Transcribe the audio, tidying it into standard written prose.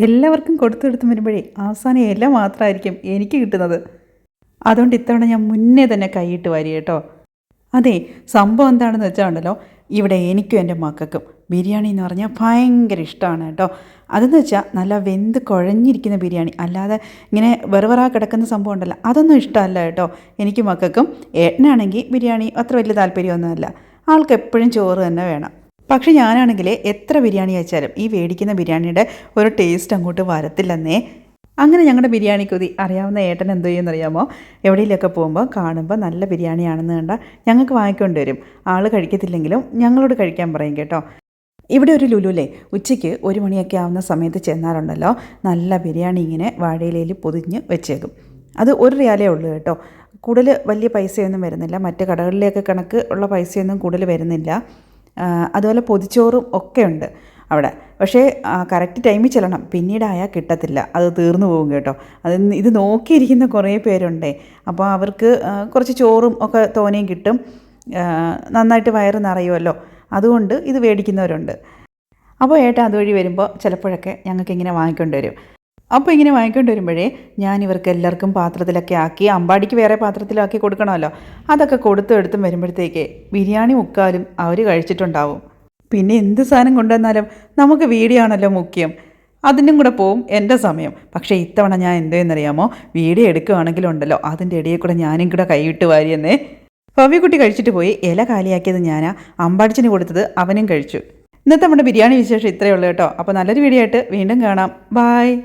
എല്ലാവർക്കും കൊടുത്തെടുത്ത് വരുമ്പോഴേ അവസാനം ഇല മാത്രമായിരിക്കും എനിക്ക് കിട്ടുന്നത്. അതുകൊണ്ട് ഇത്തവണ ഞാൻ മുന്നേ തന്നെ കൈയിട്ട് വാരി കേട്ടോ. അതെ, സംഭവം എന്താണെന്ന് വെച്ചാൽ ഉണ്ടല്ലോ, ഇവിടെ എനിക്കും എൻ്റെ മക്കൾക്കും ബിരിയാണി എന്ന് പറഞ്ഞാൽ ഭയങ്കര ഇഷ്ടമാണ് കേട്ടോ. അതെന്ന് വെച്ചാൽ നല്ല വെന്ത് കുഴഞ്ഞിരിക്കുന്ന ബിരിയാണി, അല്ലാതെ ഇങ്ങനെ വെറുവെറാ കിടക്കുന്ന സംഭവം ഉണ്ടല്ലോ, അതൊന്നും ഇഷ്ടമല്ല കേട്ടോ എനിക്ക് മക്കൾക്കും. ഏട്ടനാണെങ്കിൽ ബിരിയാണി അത്ര വലിയ താല്പര്യമൊന്നുമല്ല, ആൾക്ക് എപ്പോഴും ചോറ് തന്നെ വേണം. പക്ഷെ ഞാനാണെങ്കിൽ എത്ര ബിരിയാണി കഴിച്ചാലും ഈ മേടിക്കുന്ന ബിരിയാണിയുടെ ഒരു ടേസ്റ്റ് അങ്ങോട്ട് വരത്തില്ലെന്നേ. അങ്ങനെ ഞങ്ങളുടെ ബിരിയാണി കൊതി അറിയാവുന്ന ഏട്ടൻ എന്തോ ചെയ്യുമെന്നറിയാമോ, എവിടെയെങ്കിലുമൊക്കെ പോകുമ്പോൾ കാണുമ്പോൾ നല്ല ബിരിയാണിയാണെന്ന് കണ്ടാൽ ഞങ്ങൾക്ക് വാങ്ങിക്കൊണ്ട് വരും. ആൾ കഴിക്കത്തില്ലെങ്കിലും ഞങ്ങളോട് കഴിക്കാൻ പറയും കേട്ടോ. ഇവിടെ ഒരു ലുലുലേ ഉച്ചയ്ക്ക് 1 മണിയൊക്കെ ആവുന്ന സമയത്ത് ചെന്നാലുണ്ടല്ലോ, നല്ല ബിരിയാണി ഇങ്ങനെ വാഴയിലയിൽ പൊതിഞ്ഞ് വെച്ചേക്കും. അത് 1 റിയാലേ ഉള്ളൂ കേട്ടോ. കൂടുതൽ വലിയ പൈസയൊന്നും വരുന്നില്ല, മറ്റ് കടകളിലേക്ക് കണക്ക് ഉള്ള പൈസയൊന്നും കൂടുതൽ വരുന്നില്ല. അതുപോലെ പൊതിച്ചോറും ഒക്കെ ഉണ്ട് അവിടെ. പക്ഷേ കറക്റ്റ് ടൈമിൽ ചെല്ലണം, പിന്നീടായാൽ കിട്ടത്തില്ല, അത് തീർന്നു പോകും കേട്ടോ. ഇത് നോക്കിയിരിക്കുന്ന കുറേ പേരുണ്ടേ, അപ്പോൾ അവർക്ക് കുറച്ച് ചോറും ഒക്കെ തോനെയും കിട്ടും, നന്നായിട്ട് വയറ് നിറയുമല്ലോ, അതുകൊണ്ട് ഇത് മേടിക്കുന്നവരുണ്ട്. അപ്പോൾ ഏട്ടൻ അതുവഴി വരുമ്പോൾ ചിലപ്പോഴൊക്കെ ഞങ്ങൾക്കിങ്ങനെ വാങ്ങിക്കൊണ്ട് വരും. അപ്പോൾ ഇങ്ങനെ വാങ്ങിക്കൊണ്ട് വരുമ്പോഴേ ഞാൻ ഇവർക്ക് എല്ലാവർക്കും പാത്രത്തിലൊക്കെ ആക്കി, അമ്പാടിക്ക് വേറെ പാത്രത്തിലാക്കി കൊടുക്കണമല്ലോ, അതൊക്കെ കൊടുത്തും വരുമ്പോഴത്തേക്ക് ബിരിയാണി മുക്കാലും അവർ കഴിച്ചിട്ടുണ്ടാവും. പിന്നെ എന്ത് സാധനം കൊണ്ടുവന്നാലും നമുക്ക് വീഡിയോ ആണല്ലോ മുഖ്യം, അതിനും കൂടെ പോവും എൻ്റെ സമയം. പക്ഷേ ഇത്തവണ ഞാൻ എന്തോയെന്നറിയാമോ, വീഡിയോ എടുക്കുകയാണെങ്കിലും ഉണ്ടല്ലോ, അതിൻ്റെ ഇടയിൽ കൂടെ ഞാനും കൂടെ കൈവിട്ട് വാരിയെന്നേ. പവിക്കുട്ടി കഴിച്ചിട്ട് പോയി, ഇല കാലിയാക്കിയത് ഞാനാ, അമ്പാടിച്ചിന് കൊടുത്തത് അവനും കഴിച്ചു. ഇന്നത്തെ നമ്മുടെ ബിരിയാണി വിശേഷം ഇത്രയേ ഉള്ളൂ കേട്ടോ. അപ്പോൾ നല്ലൊരു വീഡിയോ ആയിട്ട് വീണ്ടും കാണാം. ബായ്.